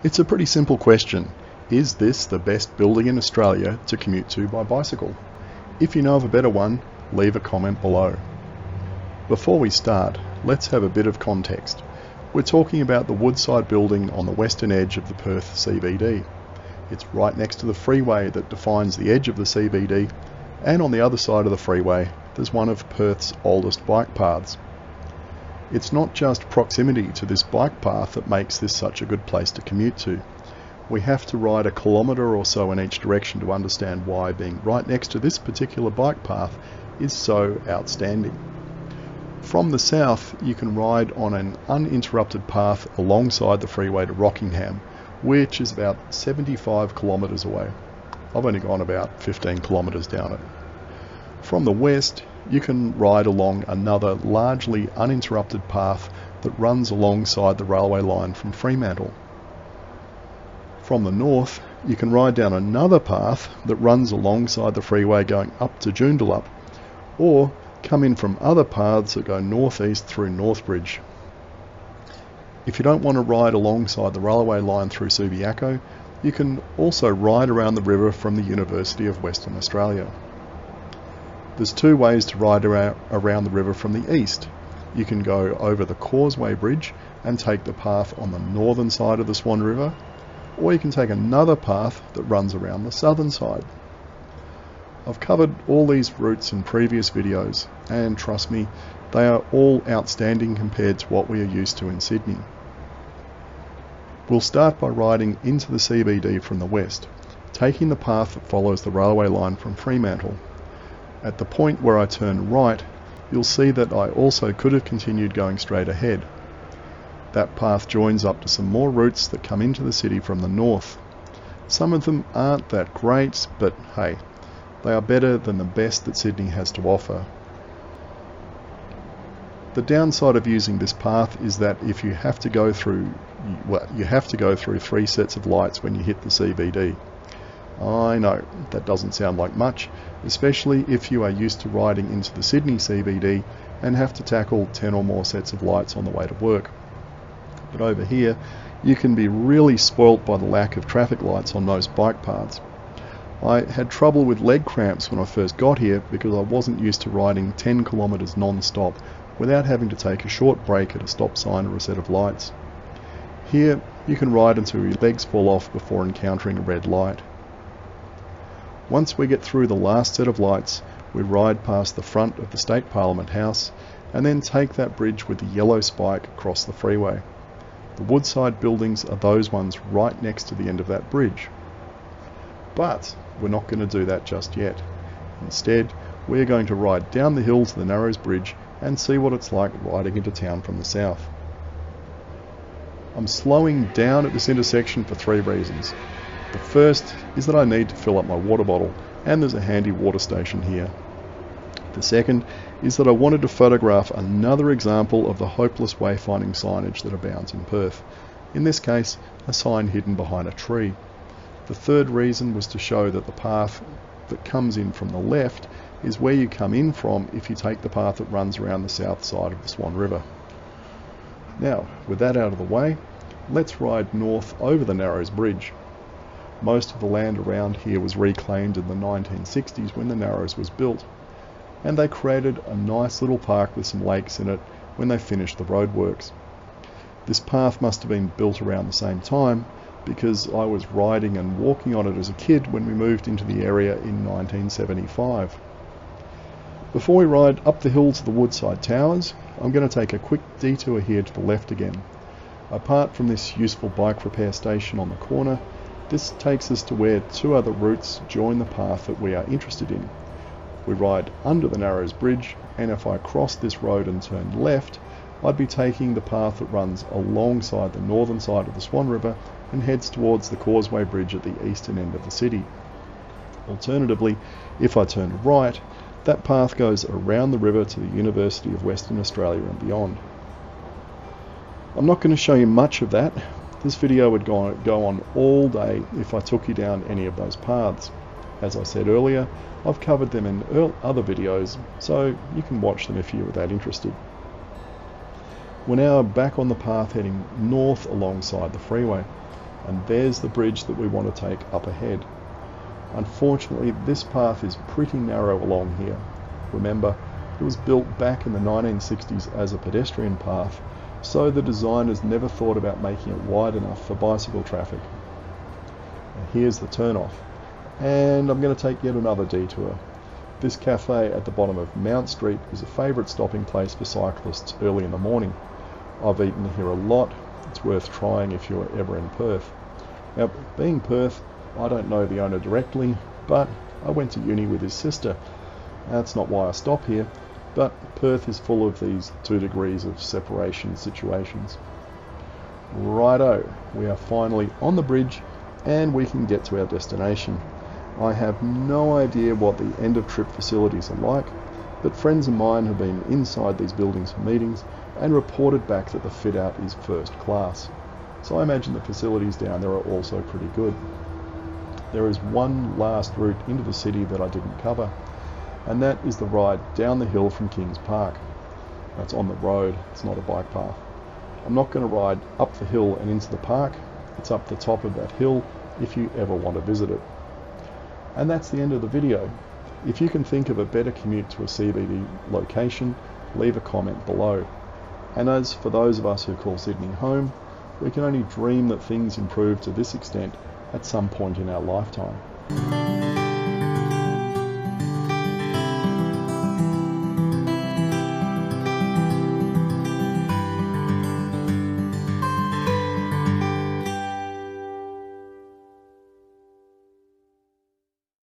It's a pretty simple question. Is this the best building in Australia to commute to by bicycle? If you know of a better one, leave a comment below. Before we start, let's have a bit of context. We're talking about the Woodside building on the western edge of the Perth CBD. It's right next to the freeway that defines the edge of the CBD, and on the other side of the freeway, there's one of Perth's oldest bike paths. It's not just proximity to this bike path that makes this such a good place to commute to. We have to ride a kilometre or so in each direction to understand why being right next to this particular bike path is so outstanding. From the south, you can ride on an uninterrupted path alongside the freeway to Rockingham, which is about 75 kilometres away. I've only gone about 15 kilometres down it. From the west, you can ride along another largely uninterrupted path that runs alongside the railway line from Fremantle. From the north, you can ride down another path that runs alongside the freeway going up to Joondalup, or come in from other paths that go northeast through Northbridge. If you don't want to ride alongside the railway line through Subiaco, you can also ride around the river from the University of Western Australia. There's two ways to ride around the river from the east. You can go over the Causeway Bridge and take the path on the northern side of the Swan River, or you can take another path that runs around the southern side. I've covered all these routes in previous videos, and trust me, they are all outstanding compared to what we are used to in Sydney. We'll start by riding into the CBD from the west, taking the path that follows the railway line from Fremantle. At the point where I turn right, you'll see that I also could have continued going straight ahead. That path joins up to some more routes that come into the city from the north. Some of them aren't that great, but hey, they are better than the best that Sydney has to offer. The downside of using this path is that if you have to go through, you have to go through 3 sets of lights when you hit the CBD. I know, that doesn't sound like much, especially if you are used to riding into the Sydney CBD and have to tackle 10 or more sets of lights on the way to work. But over here, you can be really spoilt by the lack of traffic lights on most bike paths. I had trouble with leg cramps when I first got here because I wasn't used to riding 10 kilometres non-stop without having to take a short break at a stop sign or a set of lights. Here, you can ride until your legs fall off before encountering a red light. Once we get through the last set of lights, we ride past the front of the State Parliament House and then take that bridge with the yellow spike across the freeway. The Woodside buildings are those ones right next to the end of that bridge. But we're not going to do that just yet. Instead, we're going to ride down the hill to the Narrows Bridge and see what it's like riding into town from the south. I'm slowing down at this intersection for 3 reasons. The first is that I need to fill up my water bottle, and there's a handy water station here. The second is that I wanted to photograph another example of the hopeless wayfinding signage that abounds in Perth. In this case, a sign hidden behind a tree. The third reason was to show that the path that comes in from the left is where you come in from if you take the path that runs around the south side of the Swan River. Now, with that out of the way, let's ride north over the Narrows Bridge. Most of the land around here was reclaimed in the 1960s when the Narrows was built, and they created a nice little park with some lakes in it when they finished the roadworks. This path must have been built around the same time, because I was riding and walking on it as a kid when we moved into the area in 1975. Before we ride up the hill to the Woodside Towers, I'm going to take a quick detour here to the left again. Apart from this useful bike repair station on the corner, this takes us to where 2 other routes join the path that we are interested in. We ride under the Narrows Bridge, and if I cross this road and turn left, I'd be taking the path that runs alongside the northern side of the Swan River and heads towards the Causeway Bridge at the eastern end of the city. Alternatively, if I turn right, that path goes around the river to the University of Western Australia and beyond. I'm not going to show you much of that. This video would go on all day if I took you down any of those paths. As I said earlier, I've covered them in other videos, so you can watch them if you were that interested. We're now back on the path heading north alongside the freeway. and there's the bridge that we want to take up ahead. Unfortunately, this path is pretty narrow along here. Remember, it was built back in the 1960s as a pedestrian path, so the designers never thought about making it wide enough for bicycle traffic. And here's the turnoff, and I'm going to take yet another detour. This cafe at the bottom of Mount Street is a favourite stopping place for cyclists early in the morning. I've eaten here a lot. It's worth trying if you're ever in Perth. Now, being Perth, I don't know the owner directly, but I went to uni with his sister. That's not why I stop here, but Perth is full of these 2 degrees of separation situations. Righto, we are finally on the bridge and we can get to our destination. I have no idea what the end of trip facilities are like, but friends of mine have been inside these buildings for meetings and reported back that the fit out is first class. So I imagine the facilities down there are also pretty good. There is one last route into the city that I didn't cover, and that is the ride down the hill from Kings Park. That's on the road, it's not a bike path. I'm not going to ride up the hill and into the park. It's up the top of that hill if you ever want to visit it. And that's the end of the video. If you can think of a better commute to a CBD location, leave a comment below. And as for those of us who call Sydney home, we can only dream that things improve to this extent at some point in our lifetime.